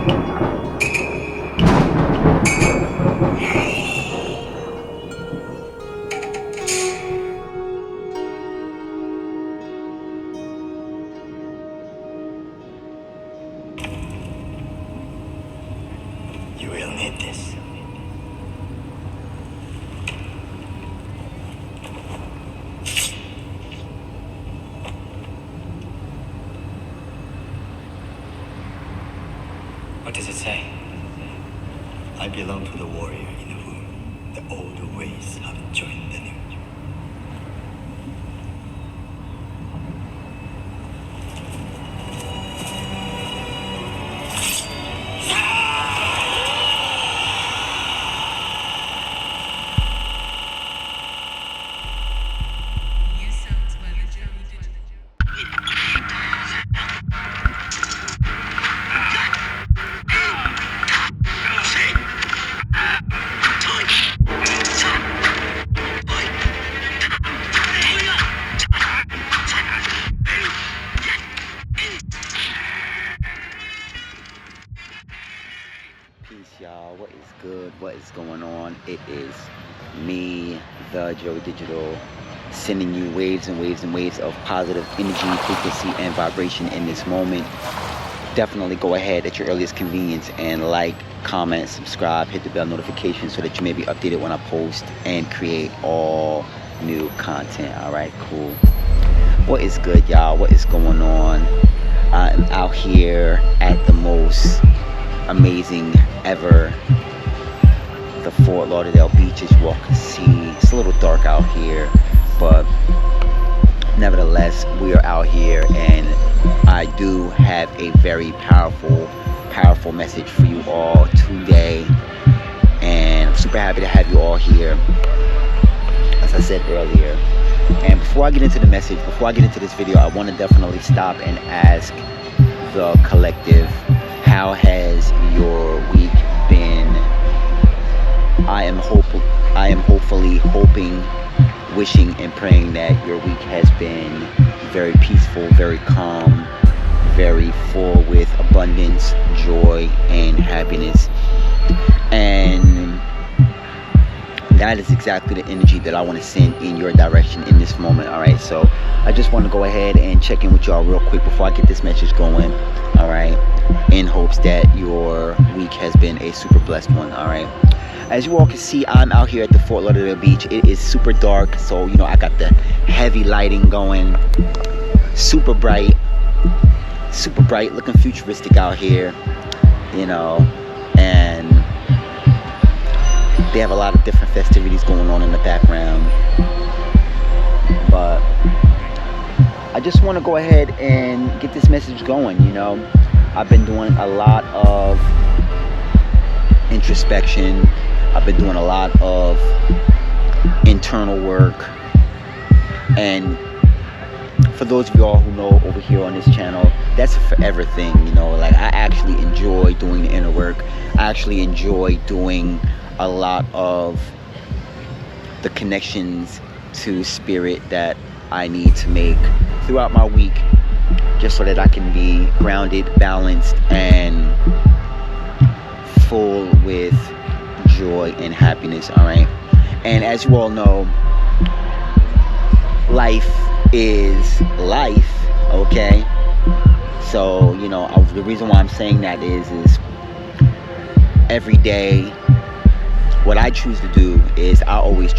You will need this. What does it say? I belong to the warrior in whom the old ways have joined the new. Peace, y'all. What is good? What is going on? It is me, the Joe Digital, sending you waves and waves and waves of positive energy, frequency, and vibration in this moment. Definitely go ahead at your earliest convenience and like, comment, subscribe, hit the bell notification so that you may be updated when I post and create all new content. All right, cool. What is good, y'all? What is going on? I'm out here at the most amazing ever, the Fort Lauderdale beach, as you all can see. It's a little dark out here, but nevertheless we are out here, and I do have a very powerful message for you all today, and I'm super happy to have you all here, as I said earlier. And before I get into the message, before I get into this video, I want to definitely stop and ask the collective, how has your week been? I am hopefully hoping, wishing, and praying that your week has been very peaceful, very calm, very full with abundance, joy, and happiness. And that is exactly the energy that I want to send in your direction in this moment. All right, so I just want to go ahead and check in with y'all real quick before I get this message going. All right, in hopes that your week has been a super blessed one. All right, as you all can see, I'm out here at the Fort Lauderdale beach. It is super dark, so you know I got the heavy lighting going, super bright, looking futuristic out here, you know. And they have a lot of different festivities going on in the background, but I just want to go ahead and get this message going. You know, I've been doing a lot of introspection. I've been doing a lot of internal work, and for those of y'all who know, over here on this channel, that's a forever thing. You know, like I actually enjoy doing the inner work. I actually enjoy doing a lot of the connections to spirit that I need to make throughout my week, just so that I can be grounded, balanced, and full with joy and happiness. All right, and as you all know, life is life. Okay, so you know, the reason why I'm saying that is every day, what I choose to do is I always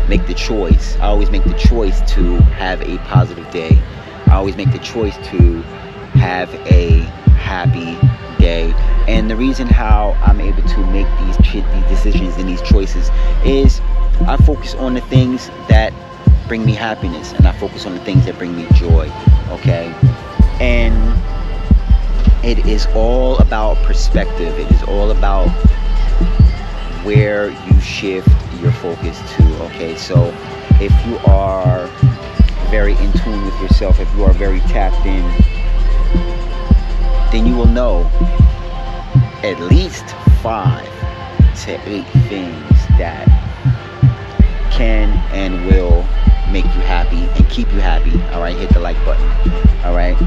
make the choice to have a positive day. I always make the choice to have a happy day. And the reason how I'm able to make these decisions and these choices is I focus on the things that bring me happiness, and I focus on the things that bring me joy. Okay, and it is all about perspective. It is all about where you shift your focus to. Okay, so if you are very in tune with yourself, if you are very tapped in, then you will know at least 5 to 8 things that can and will make you happy and keep you happy. All right, hit the like button. All right,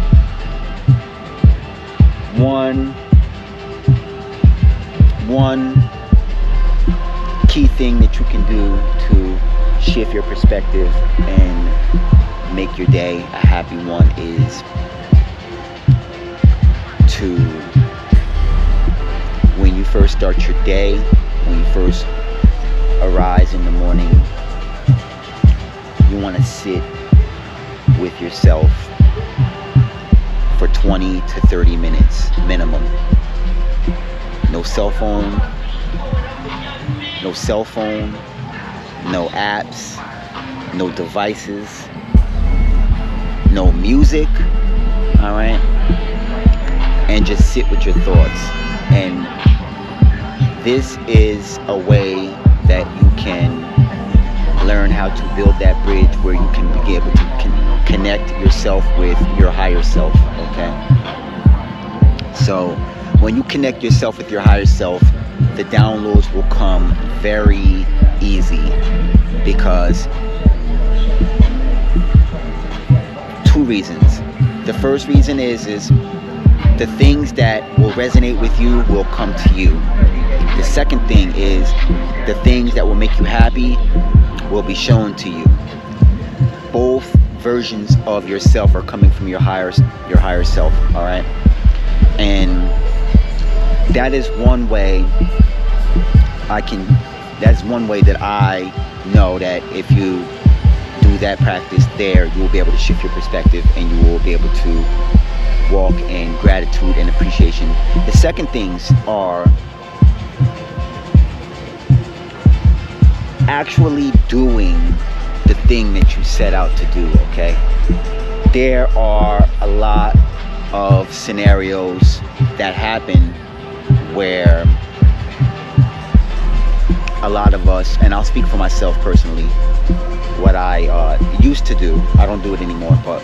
1, one key thing that you can do to shift your perspective and make your day a happy one is to, when you first start your day, when you first arise in the morning, you want to sit with yourself for 20 to 30 minutes minimum. No cell phone, no apps, no devices, no music, all right? And just sit with your thoughts. And this is a way that you can learn how to build that bridge where you can be able to connect yourself with your higher self, okay? So when you connect yourself with your higher self, the downloads will come very easy, because two reasons. The first reason is the things that will resonate with you will come to you. The second thing is the things that will make you happy will be shown to you. Both versions of yourself are coming from your higher self, all right? And that is one way that I know that if you do that practice there, you will be able to shift your perspective and you will be able to walk in gratitude and appreciation. The second things are actually doing the thing that you set out to do, okay? There are a lot of scenarios that happen where a lot of us, and I'll speak for myself personally, what I used to do, I don't do it anymore, but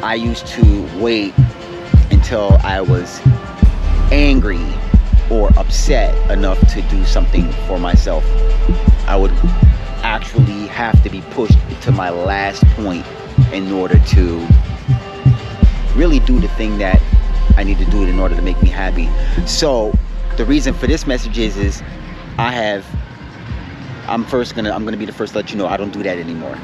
I used to wait until I was angry or upset enough to do something for myself. I would actually have to be pushed to my last point in order to really do the thing that I need to do in order to make me happy. So the reason for this message is I'm gonna be the first to let you know I don't do that anymore.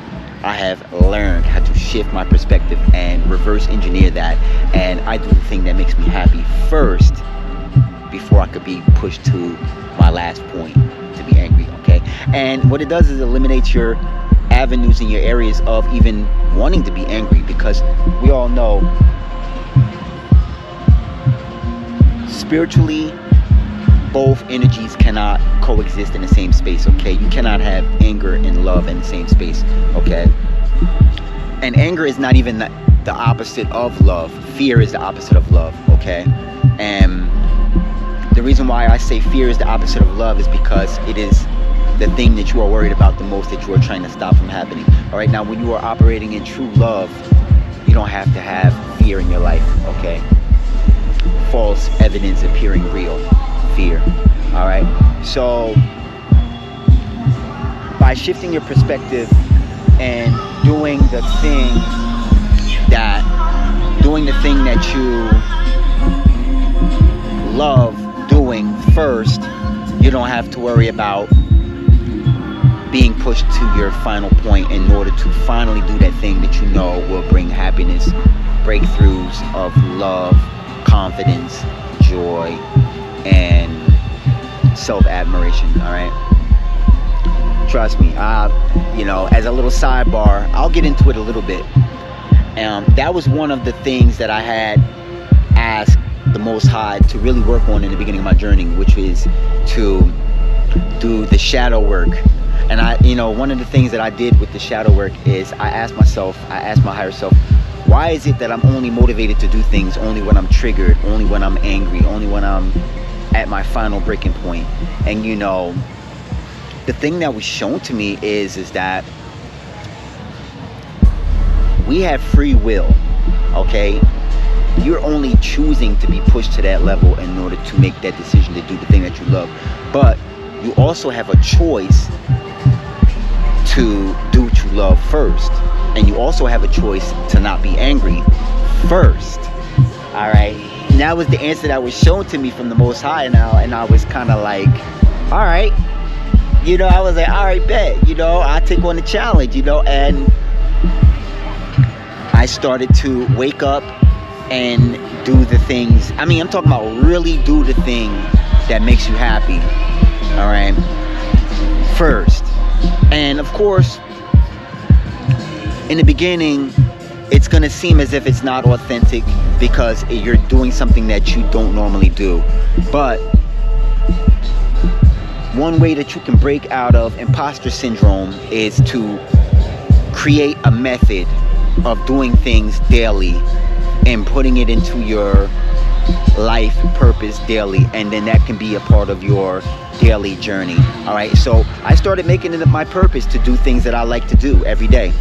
I have learned how to shift my perspective and reverse engineer that, and I do the thing that makes me happy first before I could be pushed to my last point to be angry, okay? And what it does is eliminates your avenues and your areas of even wanting to be angry, because we all know spiritually both energies cannot coexist in the same space, okay? You cannot have anger and love in the same space, okay? And anger is not even the opposite of love. Fear is the opposite of love, okay? And the reason why I say fear is the opposite of love is because it is the thing that you are worried about the most, that you are trying to stop from happening. All right, now when you are operating in true love, you don't have to have fear in your life, okay? False evidence appearing real. Fear. All right, so by shifting your perspective and doing the thing that you love doing first, you don't have to worry about being pushed to your final point in order to finally do that thing that you know will bring happiness, breakthroughs of love, confidence, joy, and self-admiration. All right, trust me. As a little sidebar, I'll get into it a little bit. That was one of the things that I had asked the Most High to really work on in the beginning of my journey, which is to do the shadow work. And one of the things that I did with the shadow work is I asked my higher self, why is it that I'm only motivated to do things only when I'm triggered, only when I'm angry, only when I'm at my final breaking point? And the thing that was shown to me is that we have free will, okay? You're only choosing to be pushed to that level in order to make that decision to do the thing that you love. But you also have a choice to do what you love first. And you also have a choice to not be angry first. All right? And that was the answer that was shown to me from the Most High now. And I was kind of like, all right. I was like, all right, bet. I take on the challenge, and I started to wake up and do the things. I mean, I'm talking about really do the thing that makes you happy. All right. First. And of course, in the beginning, it's going to seem as if it's not authentic because you're doing something that you don't normally do. But one way that you can break out of imposter syndrome is to create a method of doing things daily and putting it into your life purpose daily, and then that can be a part of your daily journey. All right, so I started making it my purpose to do things that I like to do every day,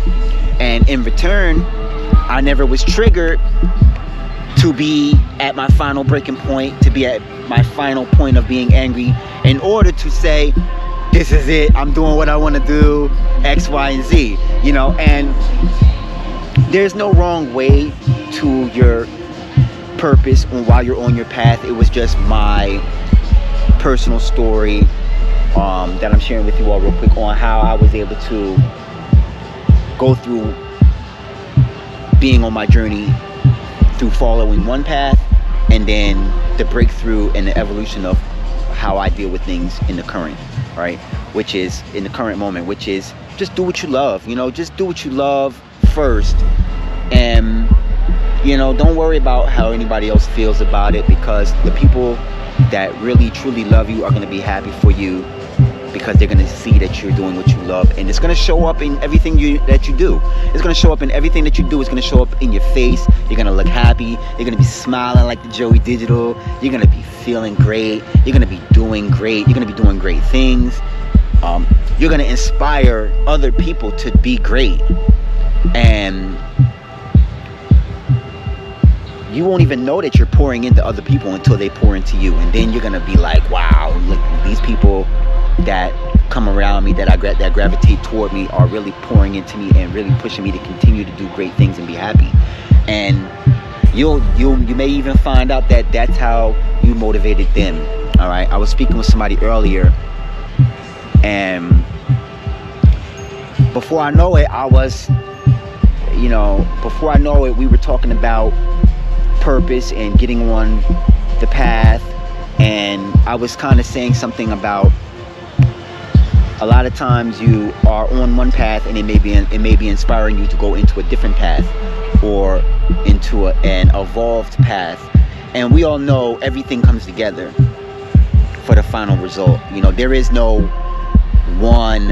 and in return I never was triggered to be at my final breaking point, to be at my final point of being angry, in order to say, this is it, I'm doing what I want to do, X, Y, and Z, and there's no wrong way to your purpose while you're on your path. It was just my personal story that I'm sharing with you all real quick on how I was able to go through being on my journey through following one path, and then the breakthrough and the evolution of how I deal with things in the current, right? Which is in the current moment, which is just do what you love, just do what you love first. And, don't worry about how anybody else feels about it, because the people that really truly love you are going to be happy for you, because they're going to see that you're doing what you love, and it's going to show up in everything that you do. It's going to show up in everything that you do. It's going to show up in your face. You're going to look happy. You're going to be smiling like the Joey Digital. You're going to be feeling great. You're going to be doing great. You're going to be doing great things. You're going to inspire other people to be great, and you won't even know that you're pouring into other people until they pour into you. And then you're going to be like, wow, look, these people that come around me, that gravitate toward me, are really pouring into me and really pushing me to continue to do great things and be happy. And you may even find out that that's how you motivated them. All right. I was speaking with somebody earlier, and before I know it, we were talking about purpose and getting on the path, and I was kind of saying something about a lot of times you are on one path and it may be inspiring you to go into a different path or into an evolved path, and we all know everything comes together for the final result. There is no one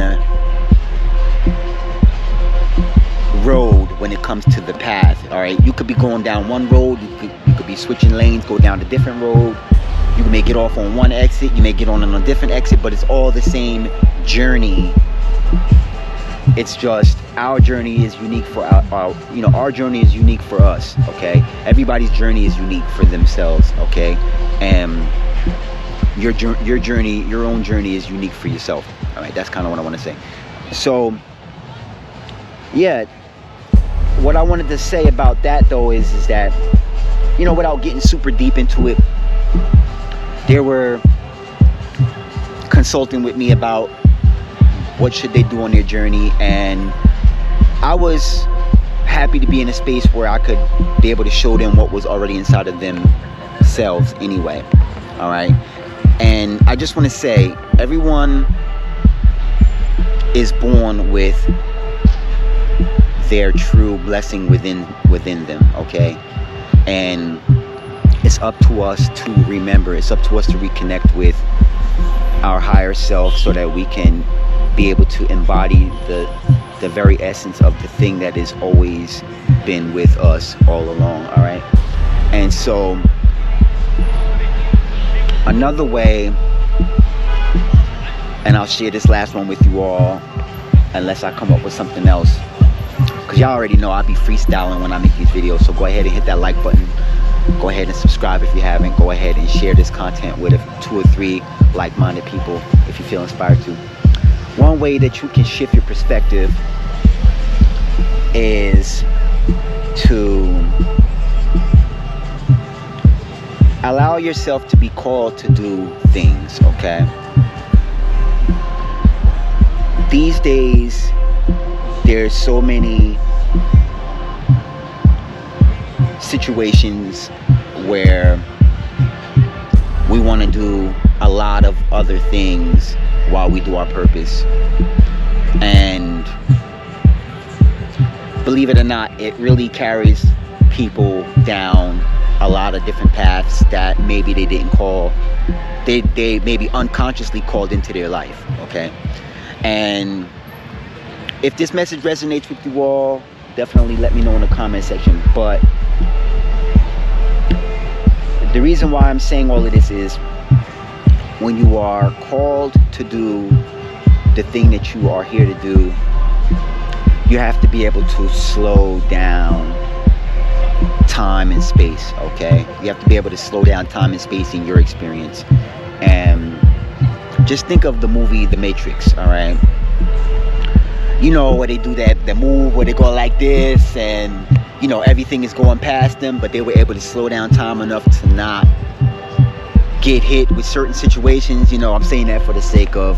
road when it comes to the path. All right, you could be going down one road, you could be switching lanes, go down a different road. You may get off on one exit, you may get on a different exit, but it's all the same journey. It's just our journey is unique for our journey is unique for us. Okay, everybody's journey is unique for themselves. Okay, and your journey, your own journey, is unique for yourself. All right, that's kind of what I want to say. So yeah, what I wanted to say about that though is that, without getting super deep into it, they were consulting with me about what should they do on their journey, and I was happy to be in a space where I could be able to show them what was already inside of themselves anyway. All right, and I just want to say, everyone is born with their true blessing within them. Okay, and it's up to us to remember, it's up to us to reconnect with our higher self, so that we can be able to embody the very essence of the thing that has always been with us all along. All right, and so another way, and I'll share this last one with you all unless I come up with something else, because y'all already know I'll be freestyling when I make these videos. So go ahead and hit that like button. Go ahead and subscribe if you haven't. Go ahead and share this content with 2 or 3 like-minded people if you feel inspired to. One way that you can shift your perspective is to Allow yourself to be called to do things, okay? These days, there's so many situations where we want to do a lot of other things while we do our purpose. And believe it or not, it really carries people down a lot of different paths that maybe they didn't call, they maybe unconsciously called into their life, okay? And if this message resonates with you all, definitely let me know in the comment section. But the reason why I'm saying all of this is, when you are called to do the thing that you are here to do, you have to be able to slow down time and space, okay? You have to be able to slow down time and space in your experience. And just think of the movie The Matrix, all right? You know, where they do that move where they go like this, and you know, everything is going past them, but they were able to slow down time enough to not get hit with certain situations. You know, I'm saying that for the sake of,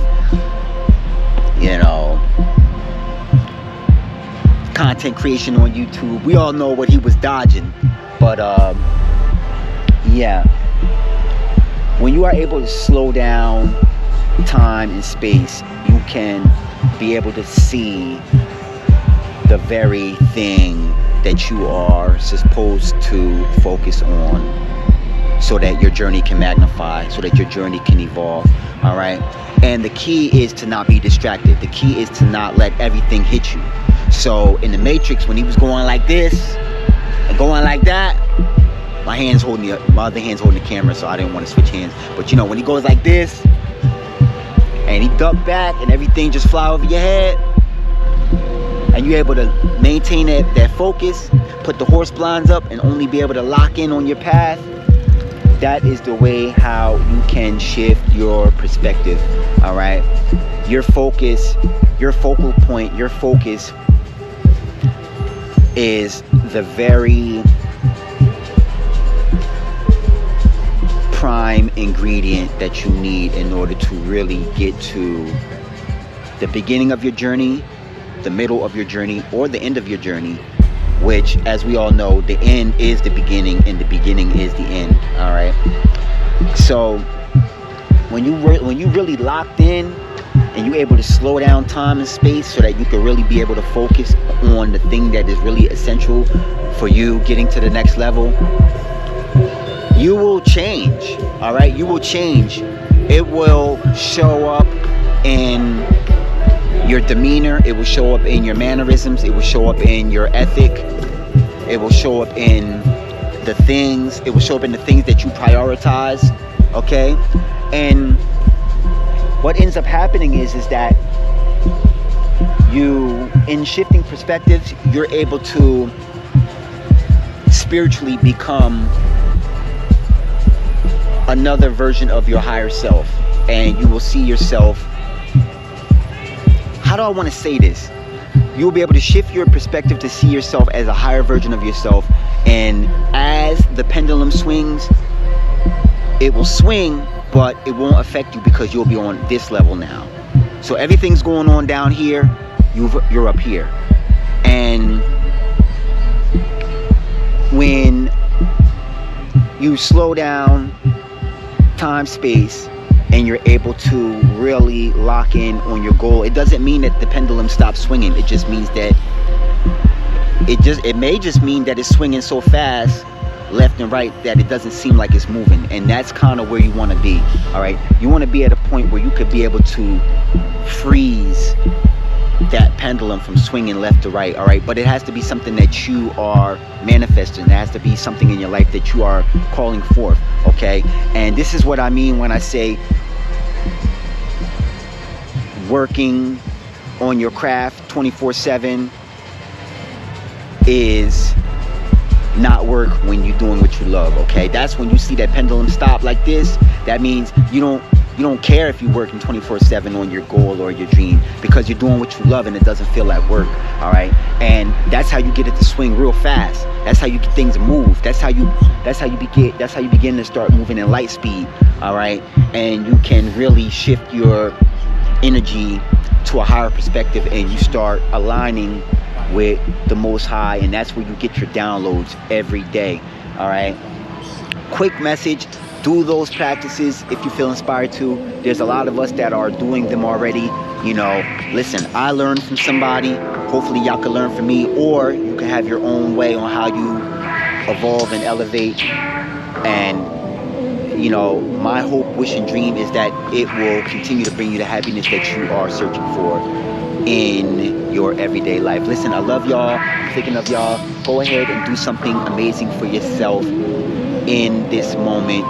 you know, content creation on YouTube. We all know what he was dodging, but yeah, when you are able to slow down time and space, you can be able to see the very thing that you are supposed to focus on, so that your journey can magnify, so that your journey can evolve. All right, and the key is to not be distracted. The key is to not let everything hit you. So in The Matrix, when he was going like this and going like that, my other hand's holding the camera, so I didn't want to switch hands. But you know, when he goes like this and he ducked back and everything just fly over your head, and you're able to maintain that focus, put the horse blinds up, and only be able to lock in on your path, that is the way how you can shift your perspective. All right, your focus, your focal point, your focus is the very prime ingredient that you need in order to really get to the beginning of your journey, the middle of your journey, or the end of your journey, which, as we all know, the end is the beginning and the beginning is the end. All right, so when you really locked in and you're able to slow down time and space so that you can really be able to focus on the thing that is really essential for you getting to the next level, you will change. All right, you will change. It will show up in your demeanor, it will show up in your mannerisms, it will show up in your ethic, it will show up in the things, it will show up in the things that you prioritize, okay? And what ends up happening is that you, in shifting perspectives, you're able to spiritually become another version of your higher self, and you will see yourself, how do I want to say this? You'll be able to shift your perspective to see yourself as a higher version of yourself, and as the pendulum swings, it will swing, but it won't affect you because you'll be on this level now. So everything's going on down here, you're up here. And when you slow down time, space, and you're able to really lock in on your goal, it doesn't mean that the pendulum stops swinging. It just means that it may just mean that it's swinging so fast left and right that it doesn't seem like it's moving. And that's kind of where you want to be. All right, you want to be at a point where you could be able to freeze that pendulum from swinging left to right. All right, but it has to be something that you are manifesting. It has to be something in your life that you are calling forth. Okay, and this is what I mean when I say working on your craft 24/7 is not work when you're doing what you love. Okay, that's when you see that pendulum stop like this. That means you don't You don't care if you're working 24/7 on your goal or your dream, because you're doing what you love and it doesn't feel like work. All right, and that's how you get it to swing real fast. That's how you get things to move. That's how you begin to start moving in light speed. All right, and you can really shift your energy to a higher perspective, and you start aligning with the Most High, and that's where you get your downloads every day. All right, quick message: do those practices if you feel inspired to. There's a lot of us that are doing them already. Listen, I learned from somebody. Hopefully y'all can learn from me, or you can have your own way on how you evolve and elevate. And my hope, wish, and dream is that it will continue to bring you the happiness that you are searching for in your everyday life. Listen, I love y'all. I'm thinking of y'all. Go ahead and do something amazing for yourself in this moment,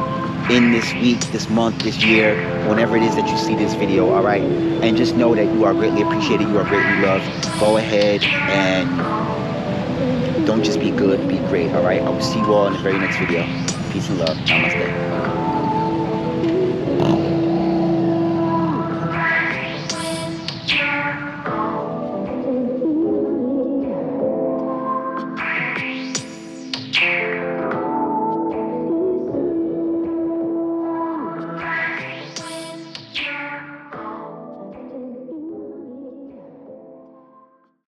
in this week, this month, this year, whenever it is that you see this video. All right, and just know that you are greatly appreciated, you are greatly loved. Go ahead and don't just be good, be great. All right, I will see you all in the very next video. Peace and love. Namaste.